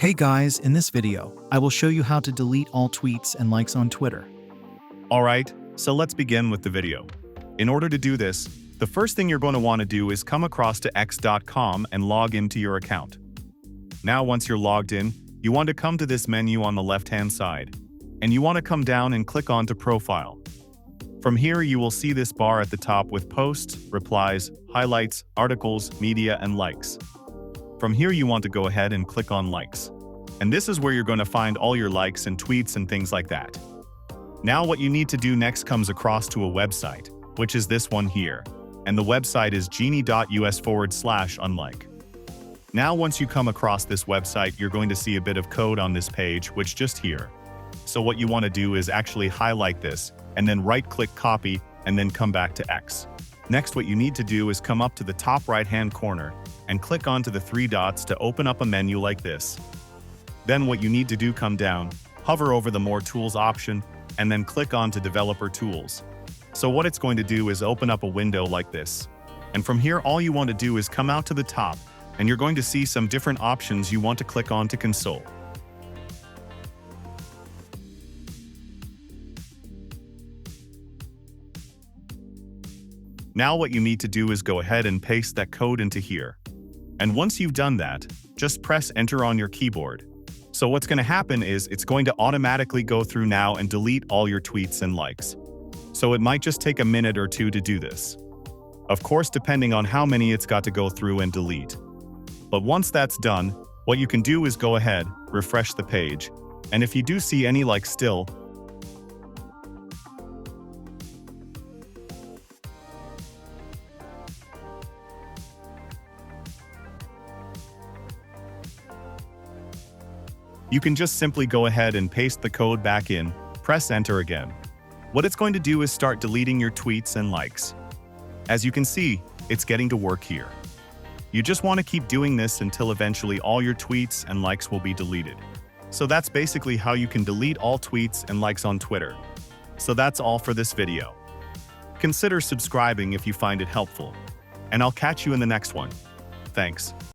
Hey guys, in this video, I will show you how to delete all tweets and likes on Twitter. Alright, so let's begin with the video. In order to do this, the first thing you're going to want to do is come across to x.com and log into your account. Now once you're logged in, you want to come to this menu on the left-hand side, and you want to come down and click onto Profile. From here you will see this bar at the top with posts, replies, highlights, articles, media, and likes. From here you want to go ahead and click on Likes. And this is where you're going to find all your likes and tweets and things like that. Now what you need to do next comes across to a website, which is this one here. And the website is genie.us/unlike. Now once you come across this website, you're going to see a bit of code on this page, which just here. So what you want to do is actually highlight this, and then right-click copy, and then come back to X. Next, what you need to do is come up to the top right-hand corner and click onto the three dots to open up a menu like this. Then what you need to do, come down, hover over the More Tools option, and then click onto Developer Tools. So what it's going to do is open up a window like this. And from here, all you want to do is come out to the top, and you're going to see some different options you want to click on to console. Now what you need to do is go ahead and paste that code into here. And once you've done that, just press enter on your keyboard. So what's going to happen is it's going to automatically go through now and delete all your tweets and likes. So it might just take a minute or two to do this. Of course, depending on how many it's got to go through and delete. But once that's done, what you can do is go ahead, refresh the page, and if you do see any likes still, you can just simply go ahead and paste the code back in, press enter again. What it's going to do is start deleting your tweets and likes. As you can see, it's getting to work here. You just want to keep doing this until eventually all your tweets and likes will be deleted. So that's basically how you can delete all tweets and likes on Twitter. So that's all for this video. Consider subscribing if you find it helpful. And I'll catch you in the next one. Thanks.